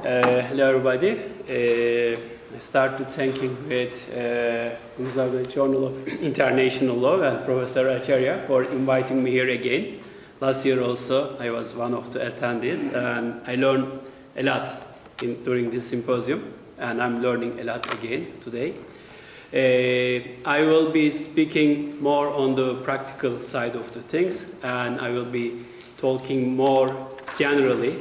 Hello, everybody. I started thanking with the Journal of International Law and Professor Acharya for inviting me here again. Last year also, I was one of the attendees, and I learned a lot during this symposium, and I'm learning a lot again today. I will be speaking more on the practical side of the things, and I will be talking more generally,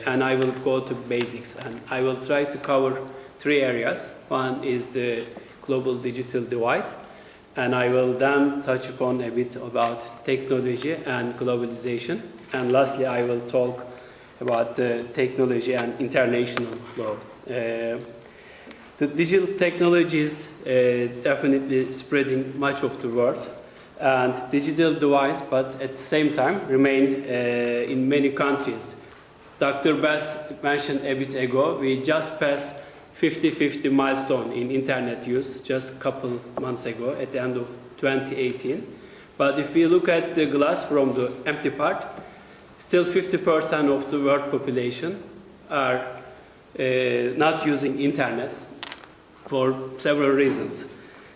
and I will go to basics, and I will try to cover three areas. One is the global digital divide, and I will then touch upon a bit about technology and globalization, and lastly I will talk about technology and international law. The digital technology is definitely spreading much of the world, and digital divides, but at the same time remain in many countries. Dr. Best mentioned a bit ago, we just passed 50-50 milestone in internet use just a couple months ago at the end of 2018. But if we look at the glass from the empty part, still 50% of the world population are not using internet for several reasons.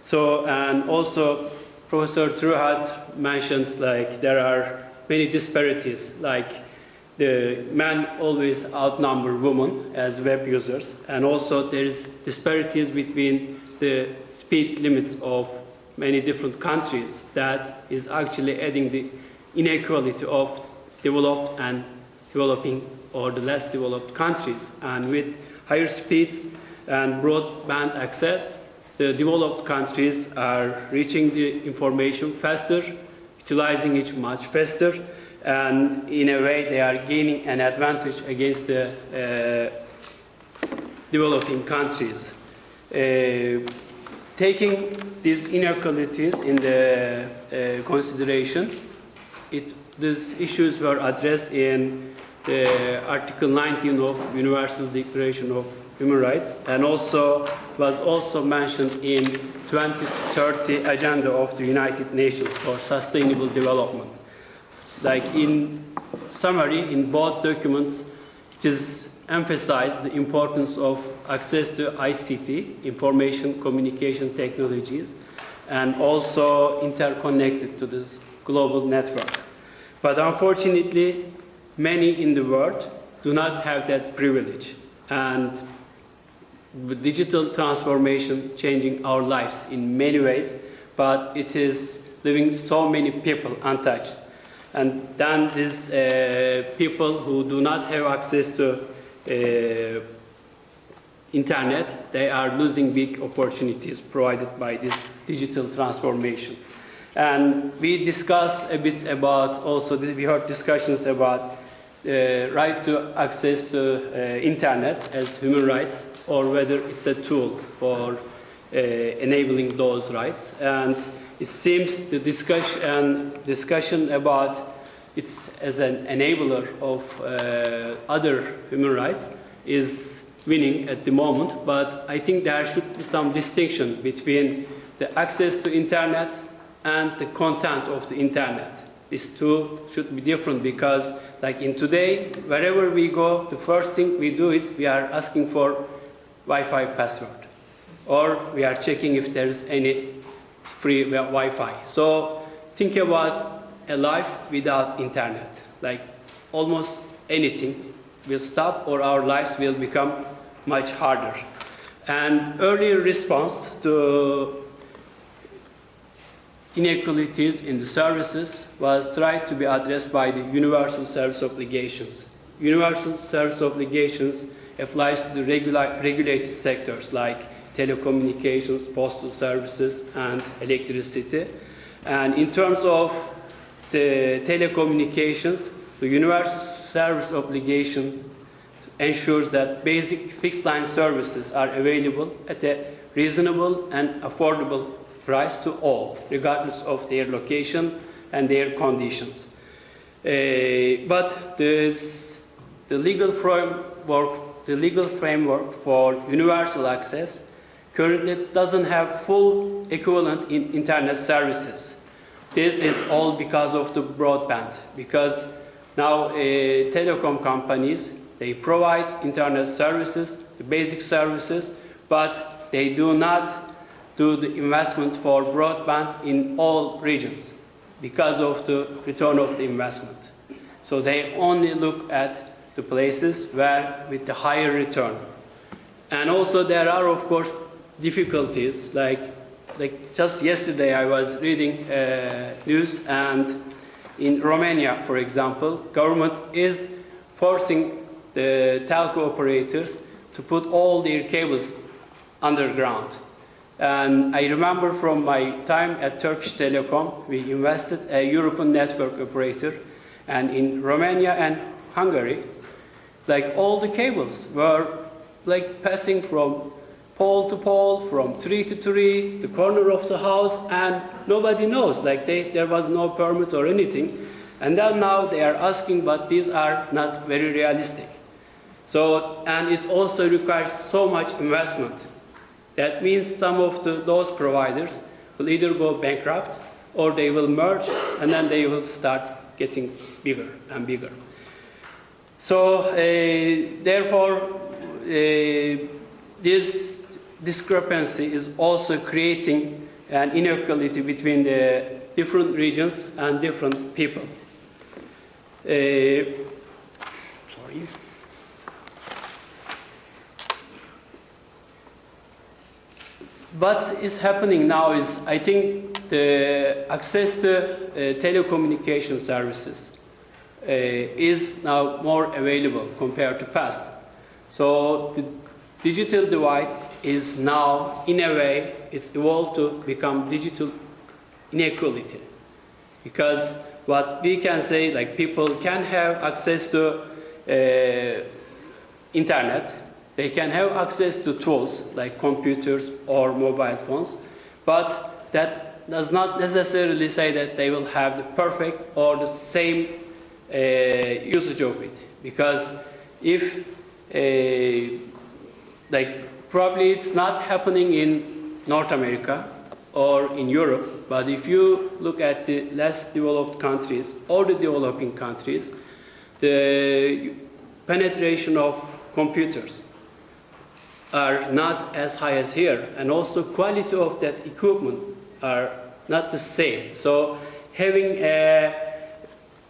So, and also Professor Truhat mentioned like there are many disparities, like the men always outnumber women as web users, and also there is disparities between the speed limits of many different countries that is actually adding the inequality of developed and developing or the less developed countries. And with higher speeds and broadband access, the developed countries are reaching the information faster, utilizing it much faster, and in a way they are gaining an advantage against the developing countries. Taking these inequalities in the consideration, these issues were addressed in the Article 19 of Universal Declaration of Human Rights, and also was also mentioned in 2030 Agenda of the United Nations for Sustainable Development. Like in summary, in both documents, it is emphasized the importance of access to ICT, information communication technologies, and also interconnected to this global network. But unfortunately, many in the world do not have that privilege. And with digital transformation changing our lives in many ways, but it is leaving so many people untouched. And then these people who do not have access to internet, they are losing big opportunities provided by this digital transformation. And we discussed a bit about also, we heard discussions about right to access to internet as human rights, or whether it's a tool for enabling those rights. And it seems the discussion about it's as an enabler of other human rights is winning at the moment, but I think there should be some distinction between the access to internet and the content of the internet. These two should be different, because like in today, wherever we go, the first thing we do is we are asking for Wi-Fi password, or we are checking if there is any free Wi-Fi. So think about a life without internet. Like almost anything will stop, or our lives will become much harder. And earlier response to inequalities in the services was tried to be addressed by the universal service obligations. Universal service obligations applies to the regulated sectors like telecommunications, postal services, and electricity. And in terms of the telecommunications, the universal service obligation ensures that basic fixed line services are available at a reasonable and affordable price to all, regardless of their location and their conditions. But the legal framework for universal access currently doesn't have full equivalent in internet services. This is all because of the broadband, because now telecom companies They provide internet services, the basic services, but they do not do the investment for broadband in all regions because of the return of the investment. So they only look at the places where with the higher return. And also there are, of course, difficulties. Like just yesterday I was reading news, and in Romania, for example, government is forcing the telco operators to put all their cables underground. And I remember from my time at Turkish Telecom, we invested a European network operator, and in Romania and Hungary, like all the cables were like passing from pole to pole, from tree to tree, the corner of the house, and nobody knows, like there was no permit or anything. And then now they are asking, but these are not very realistic. So, and it also requires so much investment. That means some of those providers will either go bankrupt or they will merge, and then they will start getting bigger and bigger. So therefore, this discrepancy is also creating an inequality between the different regions and different people. Sorry. What is happening now is, I think, the access to telecommunication services is now more available compared to past. So the digital divide is now, in a way, it's evolved to become digital inequality. Because what we can say, like people can have access to internet, they can have access to tools like computers or mobile phones, but that does not necessarily say that they will have the perfect or the same usage of it. Because if, like, probably it's not happening in North America or in Europe, but if you look at the less developed countries or the developing countries, the penetration of computers are not as high as here, and also quality of that equipment are not the same. So having a,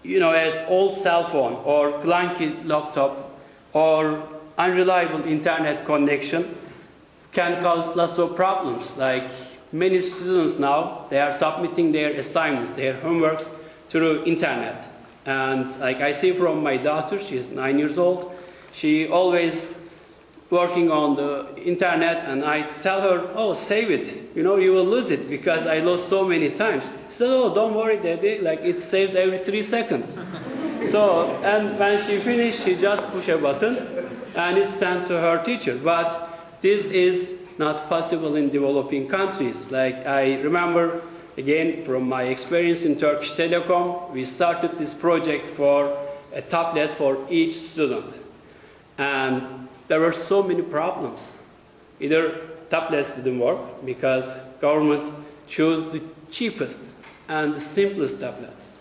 as old cell phone or clunky laptop or unreliable internet connection can cause lots of problems. Like many students now, they are submitting their assignments, their homeworks through internet. And like I see from my daughter, she is 9 years old, she always working on the internet, and I tell her, oh, save it, you will lose it, because I lost so many times. She said, oh, don't worry, Daddy, like it saves every 3 seconds. So, and when she finished, she just push a button and it's sent to her teacher. But this is not possible in developing countries. Like I remember, again, from my experience in Turkish Telecom, we started this project for a tablet for each student. And there were so many problems. Either tablets didn't work because government chose the cheapest and the simplest tablets,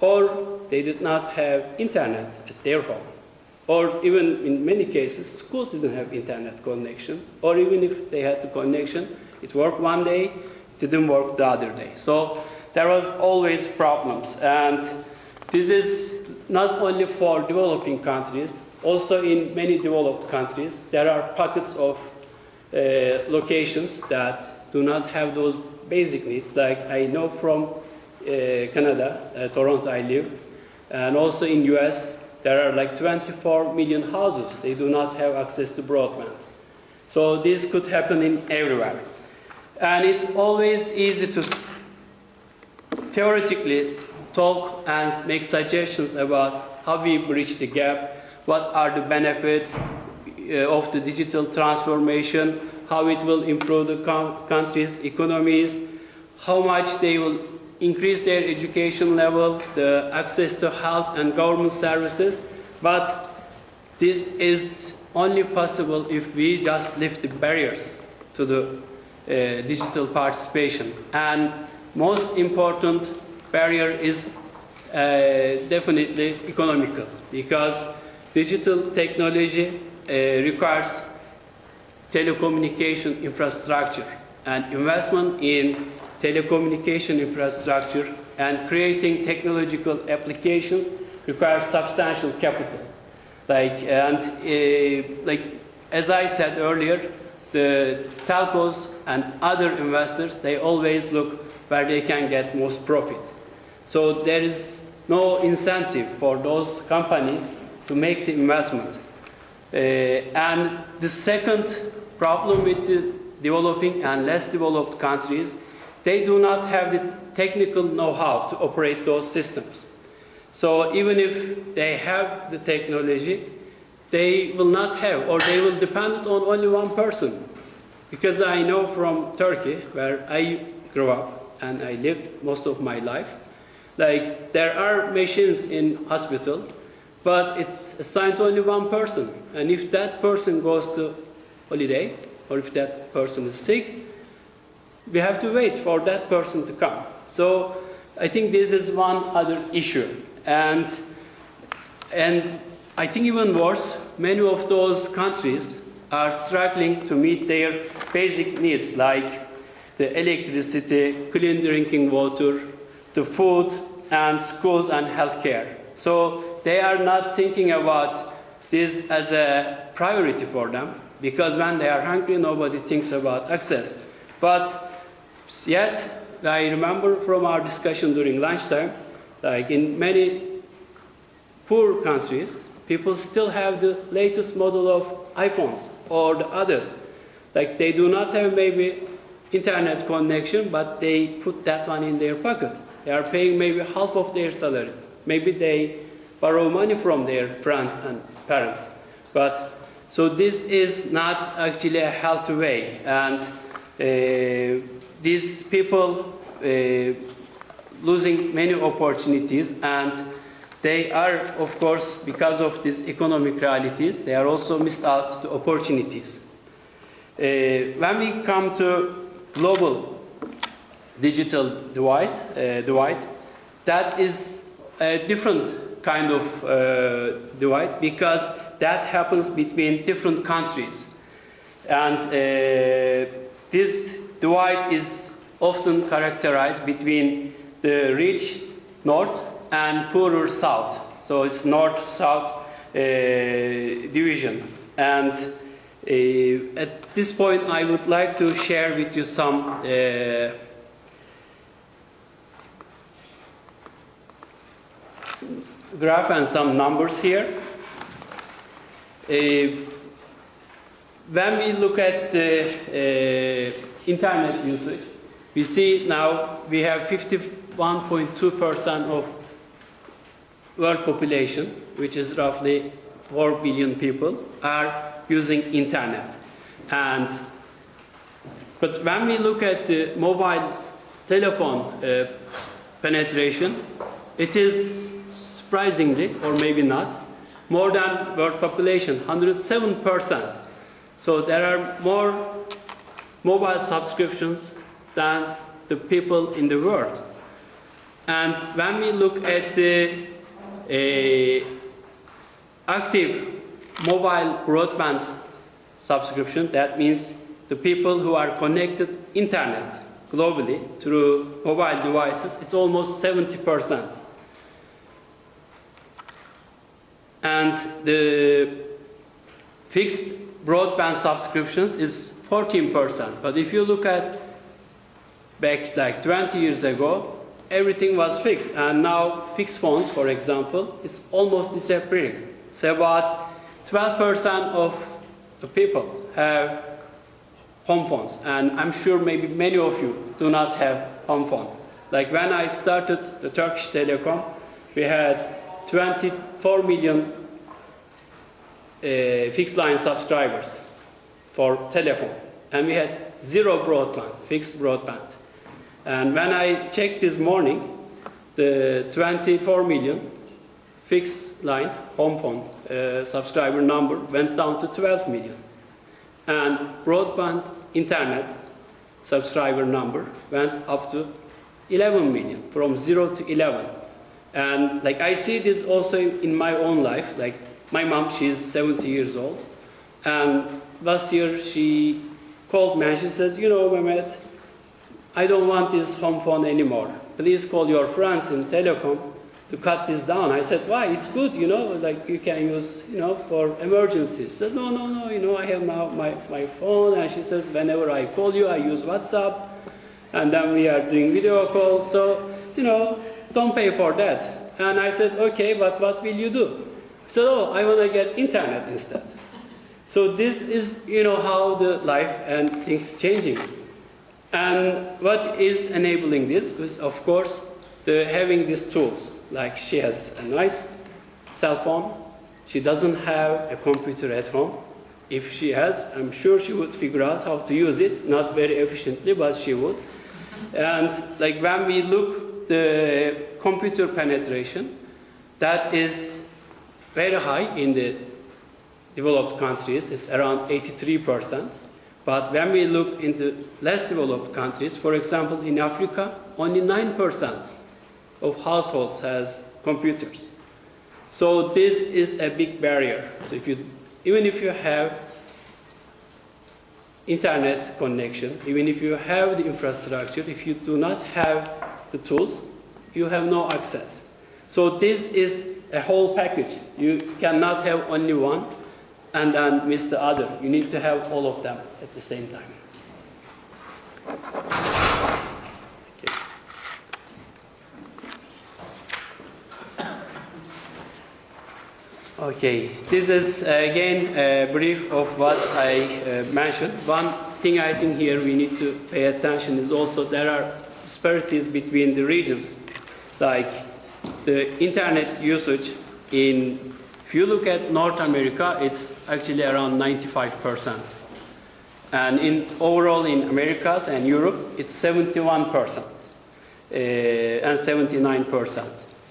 or they did not have internet at their home, or even in many cases schools didn't have internet connection, or even if they had the connection, it worked one day, it didn't work the other day. So there was always problems, and this is not only for developing countries. Also in many developed countries, there are pockets of locations that do not have those basic needs. Like I know from Canada, Toronto I live, and also in US, there are like 24 million houses. They do not have access to broadband. So this could happen in everywhere. And it's always easy to theoretically talk and make suggestions about how we bridge the gap, what are the benefits of the digital transformation, how it will improve the country's economies, how much they will increase their education level, the access to health and government services. But this is only possible if we just lift the barriers to the digital participation. And most important barrier is definitely economical, because digital technology requires telecommunication infrastructure, and investment in telecommunication infrastructure and creating technological applications requires substantial capital. Like as I said earlier, the telcos and other investors, they always look where they can get most profit. So there is no incentive for those companies to make the investment. And the second problem with the developing and less developed countries, they do not have the technical know-how to operate those systems. So even if they have the technology, they will not have, or they will depend on only one person. Because I know from Turkey, where I grew up and I lived most of my life, like there are machines in hospital, but it's assigned to only one person. And if that person goes to holiday, or if that person is sick, we have to wait for that person to come. So I think this is one other issue. And I think even worse, many of those countries are struggling to meet their basic needs, like the electricity, clean drinking water, the food, and schools and healthcare. So they are not thinking about this as a priority for them, because when they are hungry, nobody thinks about access. But yet, I remember from our discussion during lunchtime, like in many poor countries, people still have the latest model of iPhones or the others. Like they do not have maybe internet connection, but they put that one in their pocket. They are paying maybe half of their salary. Maybe they borrow money from their friends and parents. But so this is not actually a healthy way. And these people losing many opportunities, and they are, of course, because of these economic realities, they are also missed out the opportunities. When we come to global digital divide, that is a different kind of divide, because that happens between different countries. And this divide is often characterized between the rich north and poorer south. So it's north-south division. And at this point, I would like to share with you some graph and some numbers here. When we look at internet usage, we see now we have 51.2% of world population, which is roughly 4 billion people, are using internet. But when we look at the mobile telephone penetration, it is surprisingly, or maybe not, more than world population, 107%. So there are more mobile subscriptions than the people in the world. And when we look at the active mobile broadband subscription, that means the people who are connected internet globally through mobile devices, it's almost 70%. And the fixed broadband subscriptions is 14%. But if you look at back like 20 years ago, everything was fixed. And now fixed phones, for example, is almost disappearing. So about 12% of the people have home phones. And I'm sure maybe many of you do not have home phone. Like when I started the Turkish Telecom, we had 24 million fixed line subscribers for telephone. And we had 0 broadband, fixed broadband. And when I checked this morning, the 24 million fixed line home phone subscriber number went down to 12 million. And broadband internet subscriber number went up to 11 million, from 0 to 11. And like I see this also in my own life, like my mom, she's 70 years old, and last year she called me and she says, you know, Mehmet, I don't want this home phone anymore. Please call your friends in telecom to cut this down. I said, why? It's good, you know, like you can use, you know, for emergencies. She said, no, no, no, you know, I have now my phone. And she says, whenever I call you, I use WhatsApp. And then we are doing video call. So, you know, don't pay for that. And I said, okay, but what will you do? She said, oh, I want to get internet instead. So this is, you know, how the life and things changing. And what is enabling this is, of course, having these tools. Like she has a nice cell phone. She doesn't have a computer at home. If she has, I'm sure she would figure out how to use it. Not very efficiently, but she would. And like when we look the computer penetration, that is very high in the developed countries. It's around 83%. But when we look into less developed countries, for example, in Africa, only 9% of households has computers. So this is a big barrier. So even if you have internet connection, even if you have the infrastructure, if you do not have the tools, you have no access. So this is a whole package. You cannot have only one and then miss the other. You need to have all of them at the same time. Okay, this is again a brief of what I mentioned. One thing I think here we need to pay attention is also there are disparities between the regions. Like the internet usage if you look at North America, it's actually around 95%. And overall in Americas and Europe, it's 71% and 79%.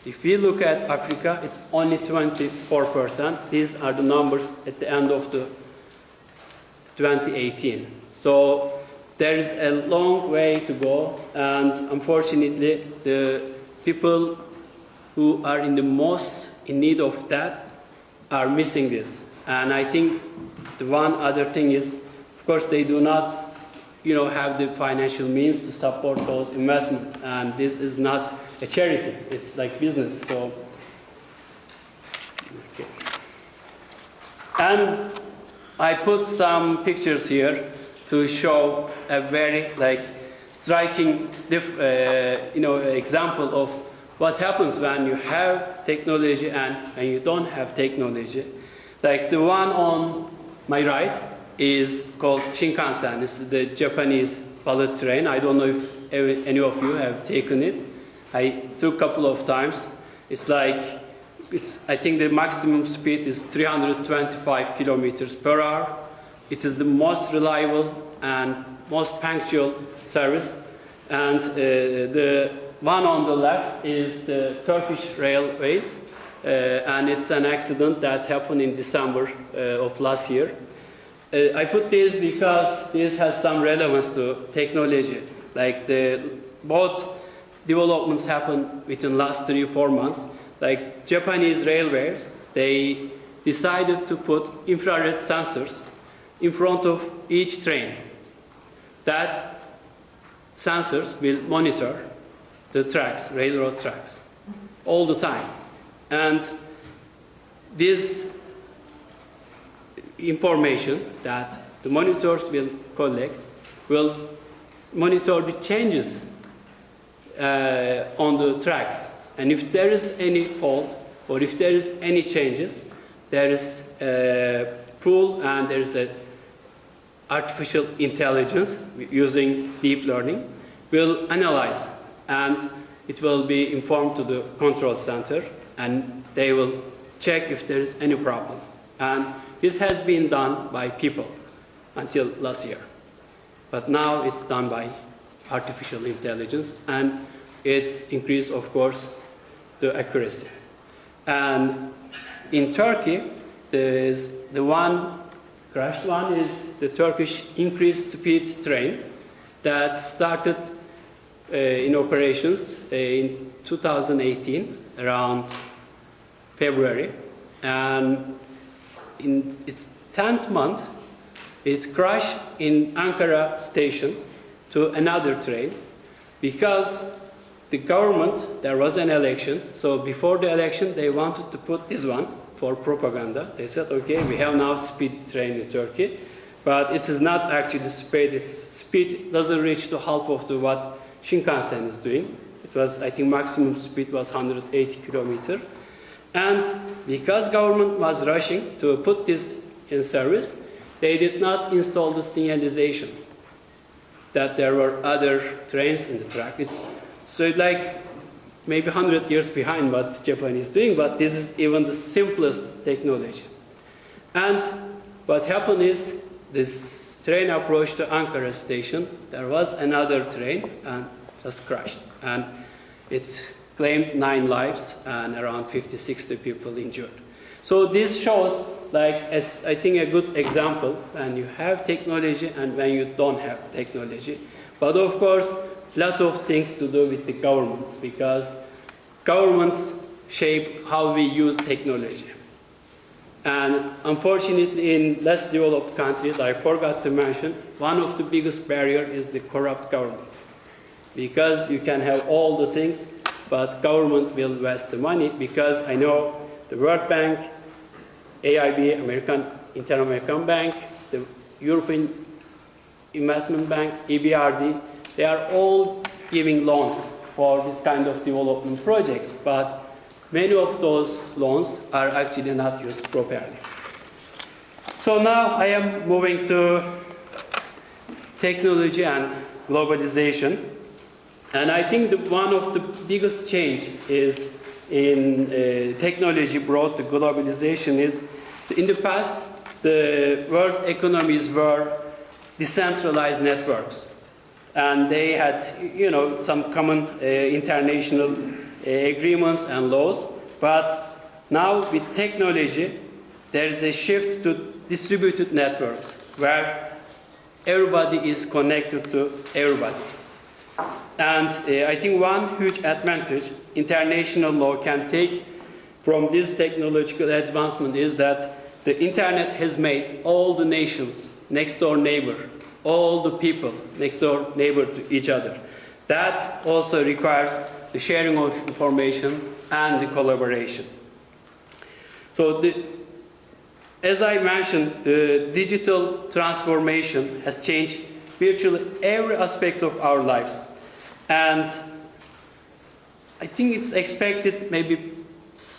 If we look at Africa, it's only 24%. These are the numbers at the end of 2018. So there is a long way to go, and unfortunately, the people who are in the most in need of that are missing this. And I think the one other thing is, of course, they do not, you know, have the financial means to support those investments, and this is not a charity, it's like business. So, okay. And I put some pictures here to show a very striking, example of what happens when you have technology and when you don't have technology. Like the one on my right is called Shinkansen. It's the Japanese bullet train. I don't know if any of you have taken it. I took a couple of times. I think the maximum speed is 325 kilometers per hour. It is the most reliable and most punctual service. And the one on the left is the Turkish Railways. And it's an accident that happened in December of last year. I put this because this has some relevance to technology. Like both developments happened within last 3-4 months. Like Japanese railways, they decided to put infrared sensors in front of each train. That sensors will monitor the tracks, railroad tracks, all the time. And this information that the monitors will collect will monitor the changes on the tracks. And if there is any fault or if there is any changes, there is a pool and there is a artificial intelligence using deep learning will analyze, and it will be informed to the control center, and they will check if there is any problem. And this has been done by people until last year. But now it's done by artificial intelligence, and it's increased, of course, the accuracy. And in Turkey, the crashed one is the Turkish increased speed train that started in operations in 2018, around February. And in its 10th month, it crashed in Ankara station to another train because the government, there was an election, so before the election they wanted to put this one for propaganda. They said, okay, we have now speed train in Turkey, but it is not actually speed. This speed doesn't reach to half of what Shinkansen is doing. It was, I think, maximum speed was 180 kilometers. And because government was rushing to put this in service, they did not install the signalization that there were other trains in the track. So it's like maybe 100 years behind what Japan is doing, but this is even the simplest technology. And what happened is this train approached to Ankara station. There was another train and just crashed. And it claimed 9 lives and around 50-60 people injured. So this shows, like, as I think a good example when you have technology and when you don't have technology. But of course, a lot of things to do with the governments, because governments shape how we use technology. And unfortunately, in less developed countries, I forgot to mention, one of the biggest barriers is the corrupt governments. Because you can have all the things, but government will waste the money, because I know the World Bank, AIB, Inter-American Bank, the European Investment Bank, EBRD, they are all giving loans for this kind of development projects, but many of those loans are actually not used properly. So now I am moving to technology and globalization. And I think that one of the biggest change is in technology brought to globalization is, in the past, the world economies were decentralized networks. And they had, some common international agreements and laws. But now with technology, there is a shift to distributed networks where everybody is connected to everybody. And I think one huge advantage international law can take from this technological advancement is that the internet has made all the nations next door neighbor, all the people next door neighbor to each other. That also requires the sharing of information and the collaboration. So as I mentioned, the digital transformation has changed virtually every aspect of our lives. And I think it's expected maybe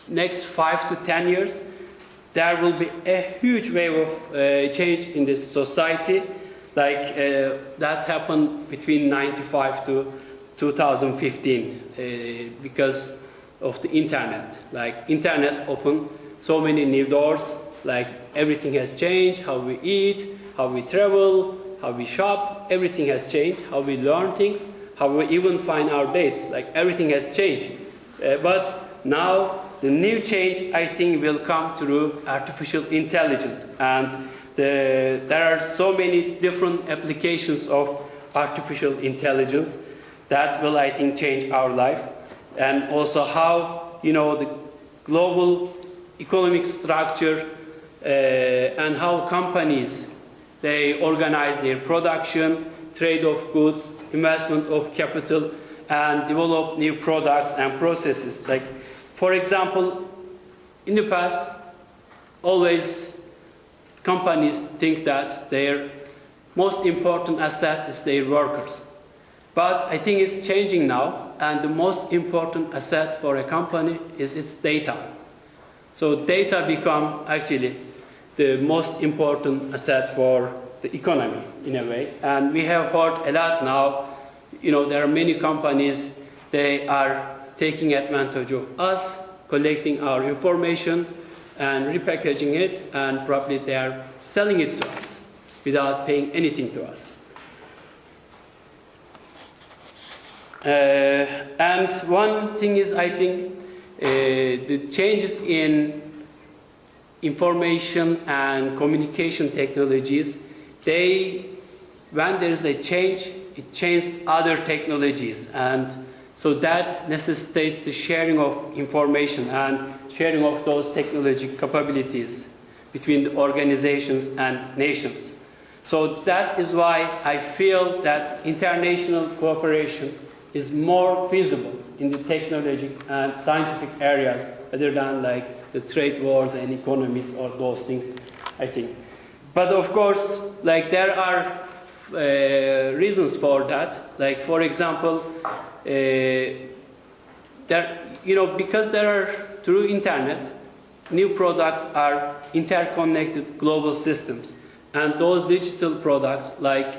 next 5 to 10 years, there will be a huge wave of change in this society, like that happened between 95 to 2015 because of the internet. Like internet opened so many new doors, like everything has changed, how we eat, how we travel, how we shop, everything has changed, how we learn things, how we even find our dates, like everything has changed. But now the new change, I think, will come through artificial intelligence. And there are so many different applications of artificial intelligence that will, I think, change our life. And also how, the global economic structure and how companies, they organize their production, trade of goods, investment of capital, and develop new products and processes. Like, for example, in the past, always companies think that their most important asset is their workers. But I think it's changing now, and the most important asset for a company is its data. So data become actually the most important asset for the economy, in a way. And we have heard a lot now, there are many companies, they are taking advantage of us, collecting our information and repackaging it, and probably they are selling it to us without paying anything to us. And one thing is, I think, the changes in information and communication technologies, when there is a change, it changes other technologies. And so that necessitates the sharing of information and sharing of those technology capabilities. between the organizations and nations. So that is why I feel that international cooperation is more feasible in the technology and scientific areas rather than like the trade wars and economies or those things, I think. But of course, like there are reasons for that. Like for example, because there are through internet, new products are interconnected global systems, and those digital products like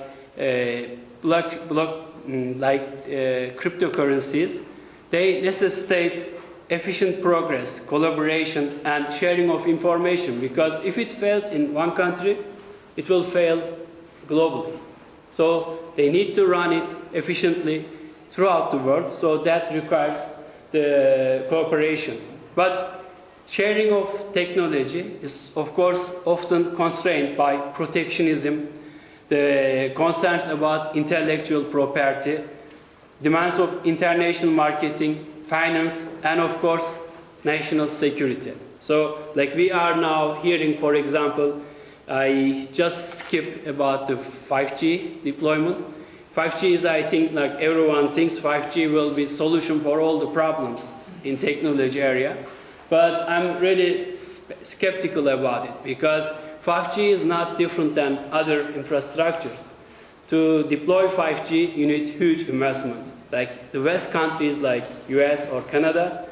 cryptocurrencies, they necessitate efficient progress, collaboration, and sharing of information, because if it fails in one country, it will fail globally. So they need to run it efficiently throughout the world, so that requires the cooperation. But sharing of technology is, of course, often constrained by protectionism, the concerns about intellectual property, demands of international marketing, finance, and of course, national security. So, like we are now hearing, for example, I just skipped about the 5G deployment. 5G is, I think, like everyone thinks 5G will be solution for all the problems in technology area. But I'm really skeptical about it, because 5G is not different than other infrastructures. To deploy 5G, you need huge investment. Like the West countries like US or Canada,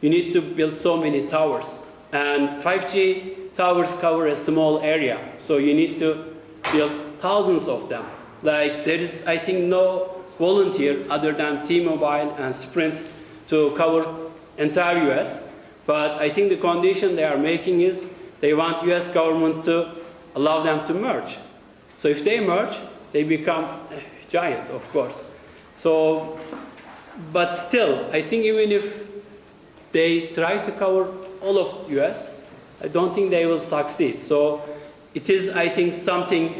you need to build so many towers. And 5G towers cover a small area, so you need to build thousands of them. Like there is, I think, no volunteer other than T-Mobile and Sprint to cover entire US. But I think the condition they are making is they want US government to allow them to merge. So if they merge, they become a giant, of course. So, but still, I think even if they try to cover all of the US, I don't think they will succeed. So it is, I think, something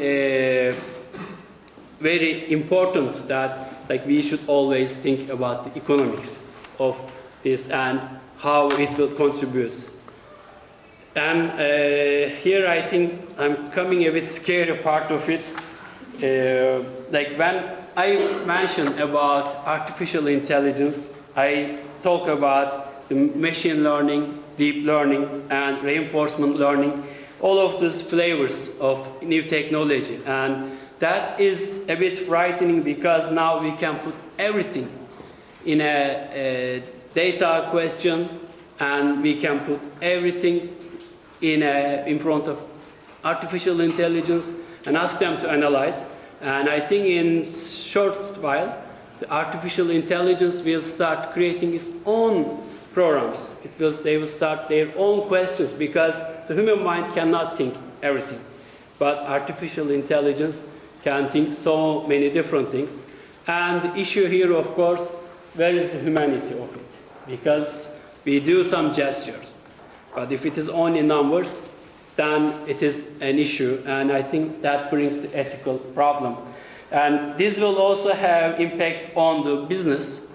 very important that like we should always think about the economics of this and how it will contribute. And here I think I'm coming a bit scary part of it. Like when I mentioned about artificial intelligence, I talk about the machine learning, deep learning, and reinforcement learning, all of these flavors of new technology. And that is a bit frightening, because now we can put everything in a data question, and we can put everything in front of artificial intelligence and ask them to analyze. And I think in short while, the artificial intelligence will start creating its own programs. They will start their own questions, because the human mind cannot think everything. But artificial intelligence can think so many different things. And the issue here, of course, where is the humanity of it? Because we do some gestures. But if it is only numbers, then it is an issue. And I think that brings the ethical problem. And this will also have impact on the business.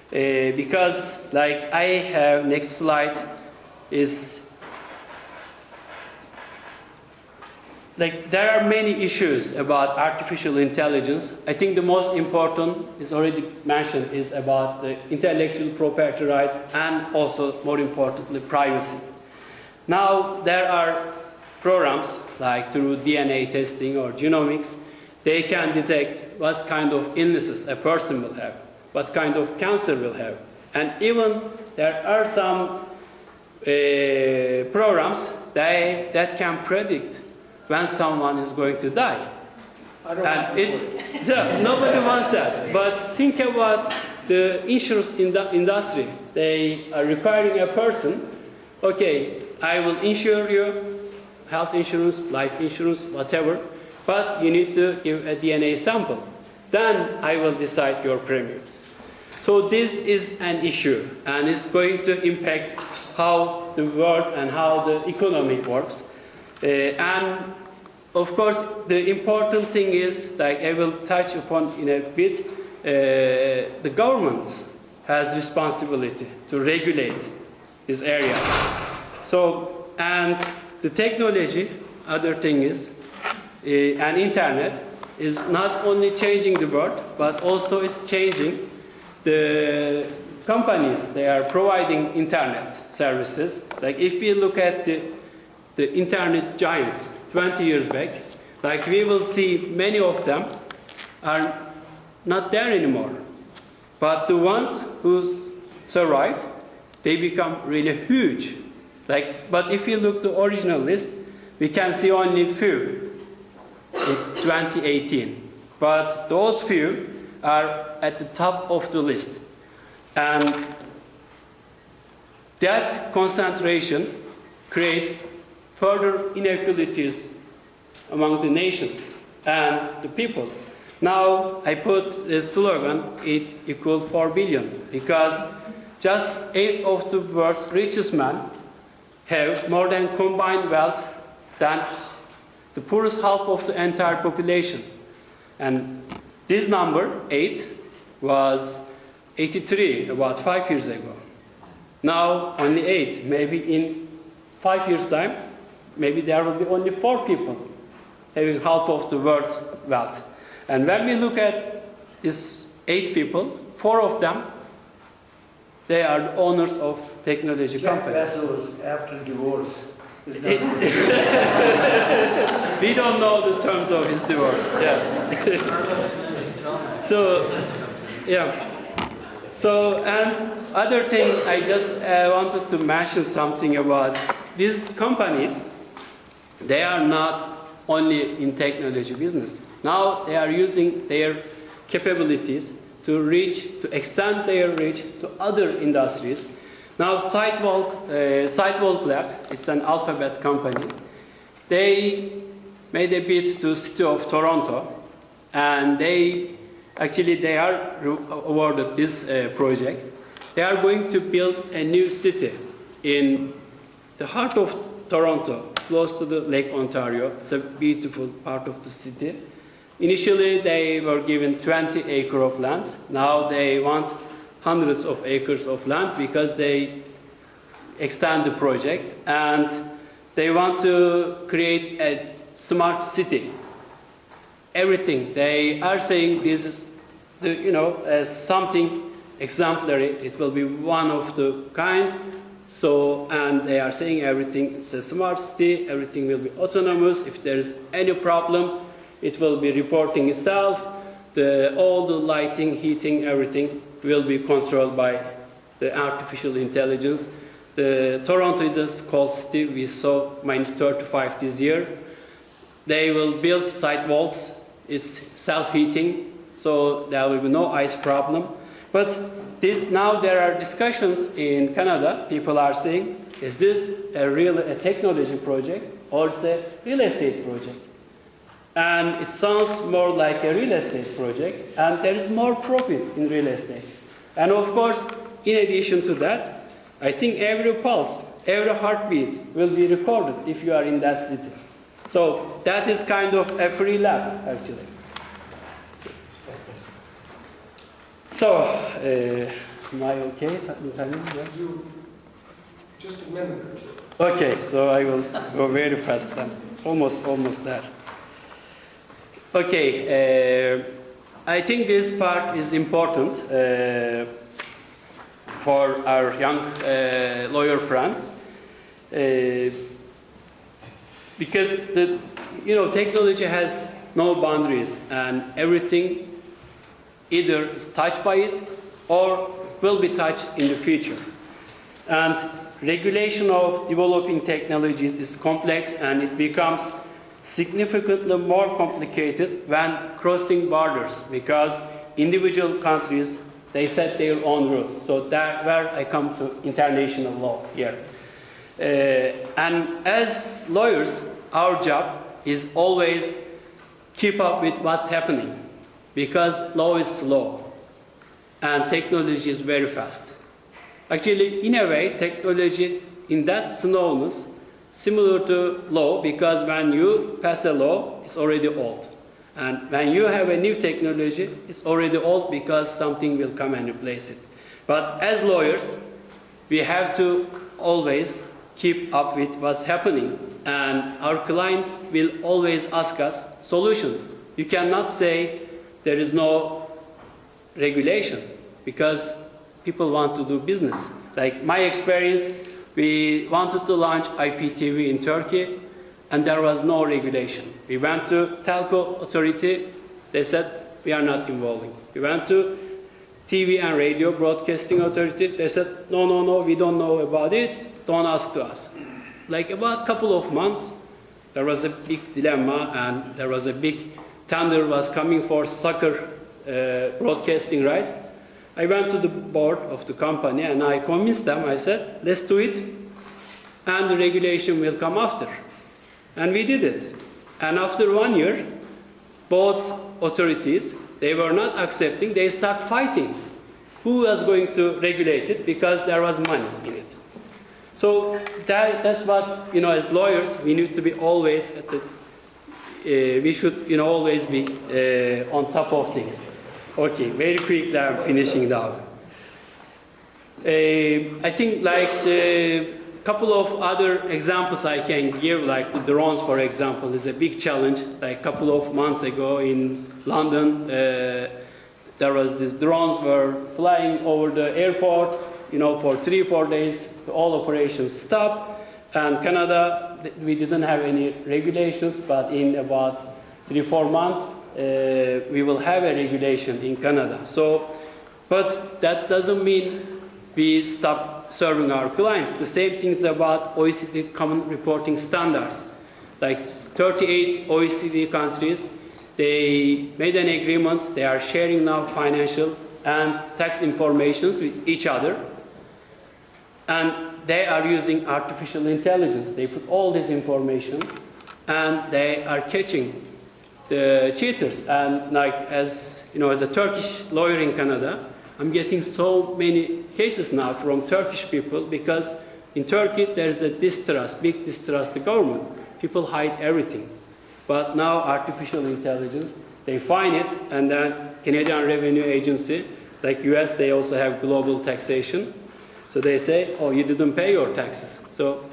Because, like I have, next slide is, like there are many issues about artificial intelligence. I think the most important is already mentioned, is about the intellectual property rights and also, more importantly, privacy. Now there are programs like through DNA testing or genomics, they can detect what kind of illnesses a person will have, what kind of cancer will have. And even there are some programs that can predict when someone is going to die. And it's, nobody wants that. But think about the insurance industry. They are requiring a person, okay, I will insure you, health insurance, life insurance, whatever, but you need to give a DNA sample. Then I will decide your premiums. So this is an issue, and it's going to impact how the world and how the economy works. And of course, the important thing is, like I will touch upon in a bit, the government has responsibility to regulate this area. So, and the technology, other thing is, and internet is not only changing the world, but also is changing the companies. They are providing internet services. Like if we look at the internet giants 20 years back, like we will see many of them are not there anymore. But the ones who survived, they become really huge. Like, but if you look at the original list, we can see only few in 2018. But those few are at the top of the list. And that concentration creates further inequalities among the nations and the people. Now I put the slogan, it equals 4 billion, because just 8 of the world's richest men have more than combined wealth than the poorest half of the entire population. And this number, 8, was 83 about 5 years ago. Now only 8. Maybe in 5 years' time, maybe there will be only 4 people having half of the world's wealth. And when we look at these 8 people, 4 of them, they are the owners of technology companies. Bezos after divorce. We don't know the terms of his divorce. Yeah. So, yeah. So, and other thing, I just wanted to mention something about these companies. They are not only in technology business. Now they are using their capabilities to extend their reach to other industries. Now Sidewalk Lab, it's an Alphabet company. They made a bid to the city of Toronto, and they are awarded this project. They are going to build a new city in the heart of Toronto, close to the Lake Ontario. It's a beautiful part of the city. Initially, they were given 20 acres of land. Now they want hundreds of acres of land because they extend the project and they want to create a smart city. Everything. They are saying this is, something exemplary. It will be one of the kind. So, and they are saying everything, it's a smart city, everything will be autonomous. If there is any problem, it will be reporting itself. All the lighting, heating, everything will be controlled by the artificial intelligence. Toronto is a cold city. We saw -35 this year. They will build sidewalks. It's self-heating, so there will be no ice problem. But now there are discussions in Canada. People are saying, is this a technology project or it's a real estate project? And it sounds more like a real estate project, and there is more profit in real estate. And of course, in addition to that, I think every pulse, every heartbeat will be recorded if you are in that city. So that is kind of a free lab, actually. So, am I okay? Just a minute. Okay, so I will go very fast then. Almost there. Okay, I think this part is important for our young lawyer friends because technology has no boundaries and everything either is touched by it or will be touched in the future. And regulation of developing technologies is complex and it becomes significantly more complicated when crossing borders because individual countries, they set their own rules. So that's where I come to international law here. And as lawyers, our job is always keep up with what's happening because law is slow and technology is very fast. Actually, in a way, technology in that slowness similar to law because when you pass a law, it's already old. And when you have a new technology, it's already old because something will come and replace it. But as lawyers, we have to always keep up with what's happening. And our clients will always ask us solution. You cannot say there is no regulation because people want to do business. Like my experience, we wanted to launch IPTV in Turkey and there was no regulation. We went to telco authority, they said we are not involving. We went to TV and radio broadcasting authority, they said no, we don't know about it, don't ask to us. Like about a couple of months, there was a big dilemma and there was a big tender was coming for soccer broadcasting rights. I went to the board of the company and I convinced them, I said, let's do it and the regulation will come after. And we did it. And after 1 year, both authorities, they were not accepting, they start fighting. Who was going to regulate it because there was money in it. So that's what, as lawyers, we need to be always at the, we should, always be on top of things. Okay, very quickly I'm finishing now. I think like the couple of other examples I can give, like the drones, for example, is a big challenge. Like a couple of months ago in London, there was these drones were flying over the airport, for 3-4 days, all operations stopped. And Canada, we didn't have any regulations, but in about 3-4 months, we will have a regulation in Canada. So, but that doesn't mean we stop serving our clients. The same things about OECD Common Reporting Standards. Like 38 OECD countries, they made an agreement. They are sharing now financial and tax informations with each other. And they are using artificial intelligence. They put all this information and they are catching the cheaters. And like as a Turkish lawyer in Canada, I'm getting so many cases now from Turkish people because in Turkey there's a distrust, big distrust the government. People hide everything. But now artificial intelligence, they find it, and then Canadian Revenue Agency, like US, they also have global taxation. So they say, oh, you didn't pay your taxes. So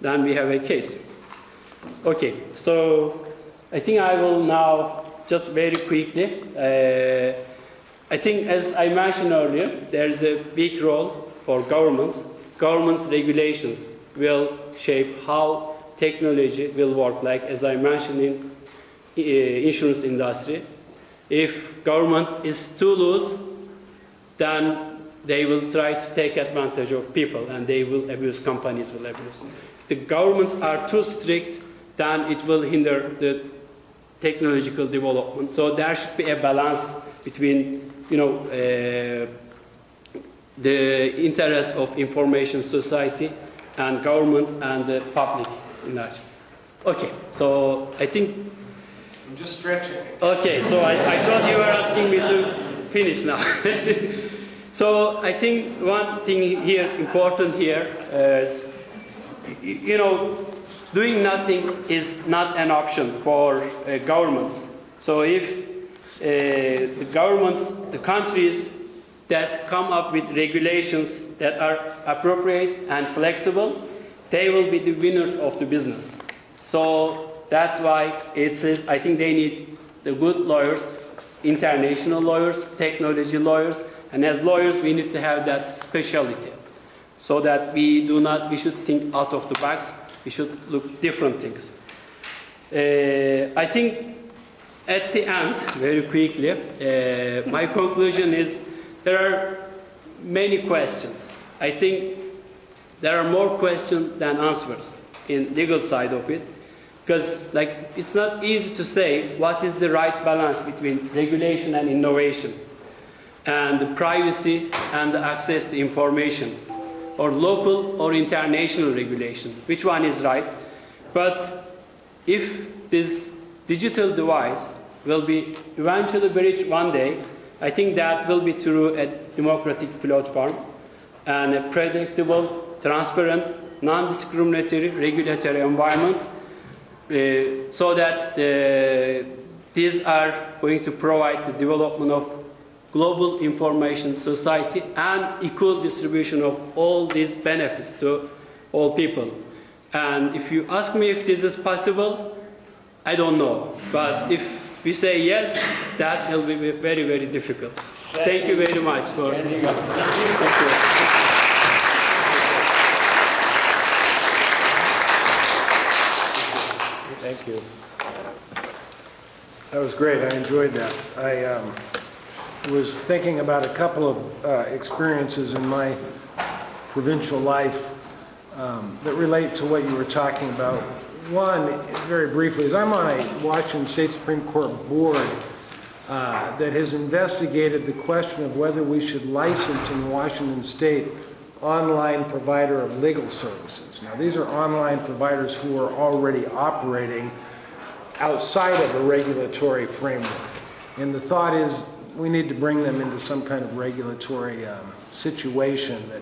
then we have a case. Okay, so I think I will now just very quickly, I think as I mentioned earlier, there's a big role for governments. Governments' regulations will shape how technology will work, like as I mentioned in insurance industry. If government is too loose, then they will try to take advantage of people and they will abuse, companies will abuse. If the governments are too strict, then it will hinder the technological development. So there should be a balance between, the interest of information society and government and the public in large. Okay, so I think... I'm just stretching. Okay, so I thought you were asking me to finish now. So I think one thing here, important here, is, doing nothing is not an option for governments. So if the governments, the countries that come up with regulations that are appropriate and flexible, they will be the winners of the business. So that's why it says, I think they need the good lawyers, international lawyers, technology lawyers, and as lawyers we need to have that specialty so that we should think out of the box, we should look different things. I think at the end, very quickly, my conclusion is there are many questions. I think there are more questions than answers in legal side of it, because it's not easy to say what is the right balance between regulation and innovation, and the privacy and the access to information, or local or international regulation. Which one is right? But if this digital divide will be eventually bridged one day, I think that will be through a democratic platform and a predictable, transparent, non-discriminatory regulatory environment, so that these are going to provide the development of global information society and equal distribution of all these benefits to all people. And if you ask me if this is possible, I don't know. But if we say yes, that will be very, very difficult. Thank you very much for this. Thank you. That was great. I enjoyed that. I was thinking about a couple of experiences in my provincial life that relate to what you were talking about. One, very briefly, is I'm on a Washington State Supreme Court board that has investigated the question of whether we should license in Washington State online provider of legal services. Now, these are online providers who are already operating outside of a regulatory framework. And the thought is we need to bring them into some kind of regulatory situation that,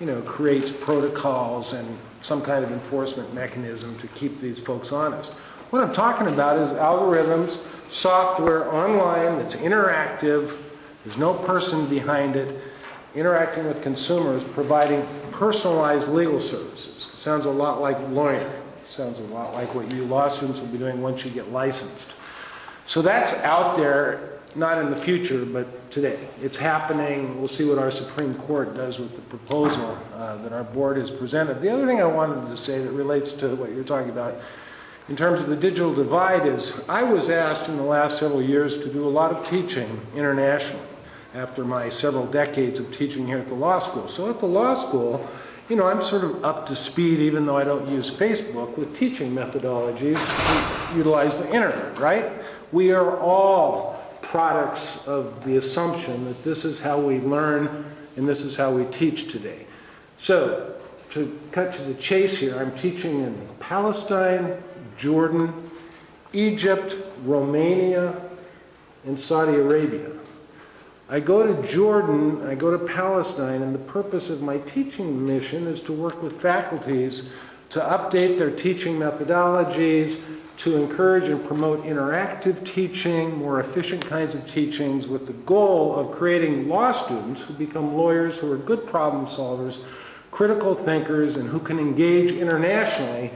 you know, creates protocols and some kind of enforcement mechanism to keep these folks honest. What I'm talking about is algorithms, software online that's interactive, there's no person behind it, interacting with consumers, providing personalized legal services. It sounds a lot like lawyering. It sounds a lot like what you law students will be doing once you get licensed. So that's out there, not in the future, but today. It's happening. We'll see what our Supreme Court does with the proposal that our board has presented. The other thing I wanted to say that relates to what you're talking about in terms of the digital divide is I was asked in the last several years to do a lot of teaching internationally after my several decades of teaching here at the law school. So at the law school, you know, I'm sort of up to speed, even though I don't use Facebook, with teaching methodologies to utilize the internet, right? We are all products of the assumption that this is how we learn and this is how we teach today. So, to cut to the chase here, I'm teaching in Palestine, Jordan, Egypt, Romania, and Saudi Arabia. I go to Jordan, I go to Palestine, and the purpose of my teaching mission is to work with faculties to update their teaching methodologies, to encourage and promote interactive teaching, more efficient kinds of teachings, with the goal of creating law students who become lawyers who are good problem solvers, critical thinkers, and who can engage internationally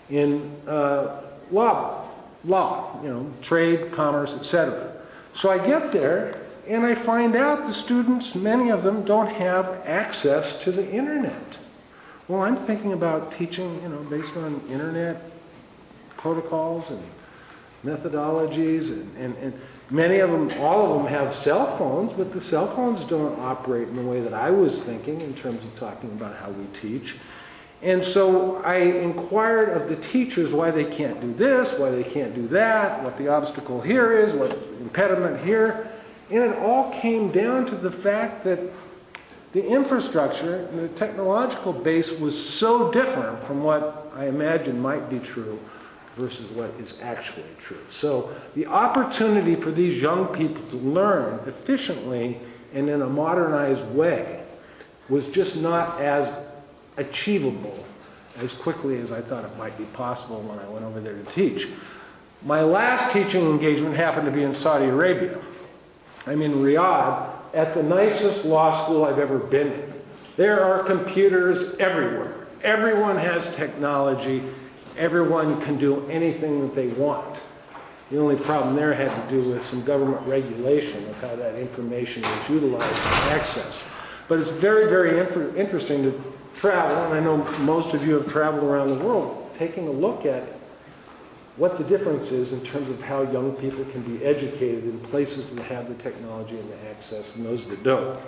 in law, you know, trade, commerce, etc. So I get there, and I find out the students, many of them, don't have access to the internet. Well, I'm thinking about teaching, you know, based on internet protocols and methodologies, and many of them, all of them have cell phones, but the cell phones don't operate in the way that I was thinking in terms of talking about how we teach. And so I inquired of the teachers why they can't do this, why they can't do that, what the obstacle here is, what's the impediment here. And it all came down to the fact that the infrastructure and the technological base was so different from what I imagine might be true versus what is actually true. So the opportunity for these young people to learn efficiently and in a modernized way was just not as achievable as quickly as I thought it might be possible when I went over there to teach. My last teaching engagement happened to be in Saudi Arabia. I'm in Riyadh at the nicest law school I've ever been in. There are computers everywhere. Everyone has technology. Everyone can do anything that they want. The only problem there had to do with some government regulation of how that information is utilized and accessed. But it's very, very interesting to travel, and I know most of you have traveled around the world, taking a look at what the difference is in terms of how young people can be educated in places that have the technology and the access and those that don't.